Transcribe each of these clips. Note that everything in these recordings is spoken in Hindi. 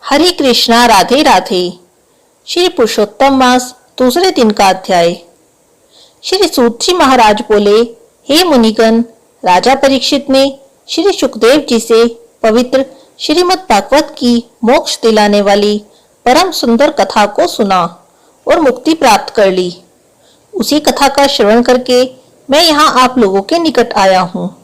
हरे कृष्णा, राधे राधे। श्री पुरुषोत्तम मास दूसरे दिन का अध्याय। श्री सूत जी महाराज बोले, हे मुनिगण, राजा परीक्षित ने श्री सुखदेव जी से पवित्र श्रीमद् भागवत की मोक्ष दिलाने वाली परम सुंदर कथा को सुना और मुक्ति प्राप्त कर ली। उसी कथा का श्रवण करके मैं यहाँ आप लोगों के निकट आया हूँ।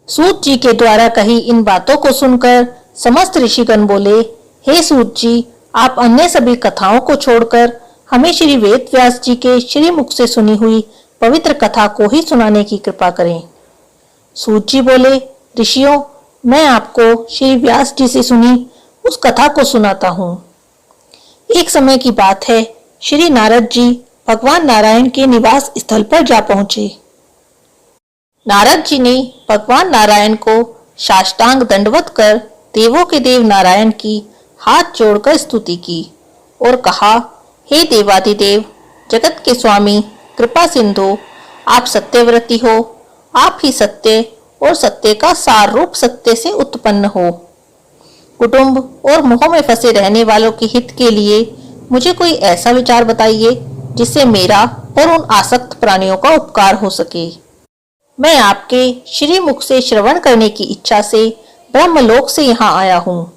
सूत जी के द्वारा कही इन बातों को सुनकर समस्त ऋषिगण बोले, हे सूत जी, आप अन्य सभी कथाओं को छोड़कर हमें श्री वेद व्यास जी के श्री मुख से सुनी हुई पवित्र कथा को ही सुनाने की कृपा करें। सूत जी बोले, ऋषियों, मैं आपको श्री व्यास जी से सुनी उस कथा को सुनाता हूँ। एक समय की बात है, श्री नारद जी भगवान नारायण के निवास स्थल पर जा पहुंचे। नारद जी ने भगवान नारायण को साष्टांग दंडवत कर देवों के देव नारायण की हाथ जोड़कर स्तुति की और कहा, हे देवादिदेव, जगत के स्वामी, कृपा सिंधु, आप सत्यव्रती हो। आप ही सत्य और सत्य का सार रूप सत्य से उत्पन्न हो। कुटुंब और मोह में फंसे रहने वालों के हित के लिए मुझे कोई ऐसा विचार बताइए जिससे मेरा और उन आसक्त प्राणियों का उपकार हो सके। मैं आपके श्री मुख से श्रवण करने की इच्छा से ब्रह्मलोक से यहाँ आया हूँ।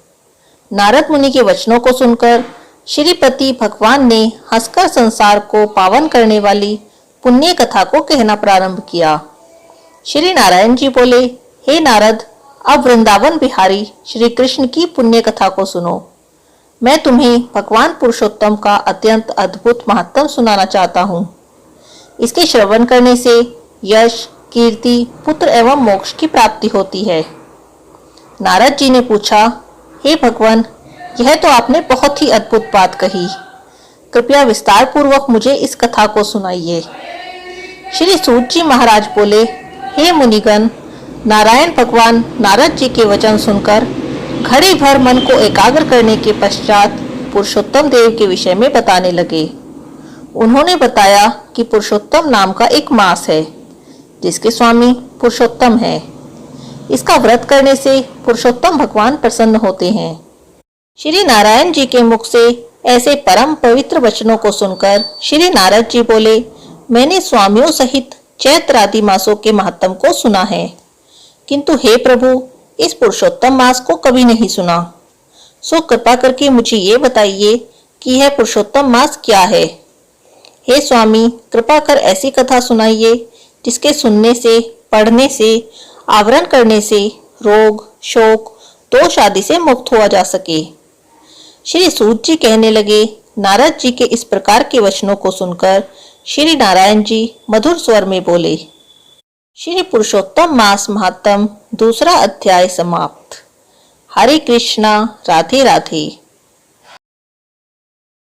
नारद मुनि के वचनों को सुनकर श्रीपति भगवान ने हंसकर संसार को पावन करने वाली पुण्य कथा को कहना प्रारंभ किया। श्री नारायण जी बोले, हे नारद, अब वृंदावन बिहारी श्री कृष्ण की पुण्य कथा को सुनो। मैं तुम्हें भगवान पुरुषोत्तम का अत्यंत अद्भुत महात्म सुनाना चाहता हूँ। इसके श्रवण करने से यश, कीर्ति, पुत्र एवं मोक्ष की प्राप्ति होती है। नारद जी ने पूछा, हे भगवान, यह तो आपने बहुत ही अद्भुत बात कही। कृपया विस्तार पूर्वक मुझे इस कथा को सुनाइए। श्री सूत जी महाराज बोले, हे मुनिगण, नारायण भगवान नारद जी के वचन सुनकर घड़ी भर मन को एकाग्र करने के पश्चात पुरुषोत्तम देव के विषय में बताने लगे। उन्होंने बताया कि पुरुषोत्तम नाम का एक मास है जिसके स्वामी पुरुषोत्तम है। इसका व्रत करने से पुरुषोत्तम भगवान प्रसन्न होते हैं। श्री नारायण जी के मुख से ऐसे परम पवित्र वचनों को सुनकर श्री नारद जी बोले, मैंने स्वामियों सहित चैत्र आदि मासों के महत्व को सुना है, किंतु हे प्रभु, इस पुरुषोत्तम मास को कभी नहीं सुना। सो कृपा करके मुझे ये बताइए कि यह पुरुषोत्तम मास क्या है। हे स्वामी, कृपा कर ऐसी कथा सुनाइए जिसके सुनने से, पढ़ने से, आवरण करने से रोग, शोक, दोष आदि से मुक्त हुआ जा सके। श्री सूत जी कहने लगे, नारद जी के इस प्रकार के वचनों को सुनकर श्री नारायण जी मधुर स्वर में बोले। श्री पुरुषोत्तम मास महात्म दूसरा अध्याय समाप्त। हरे कृष्णा, राधे राधे।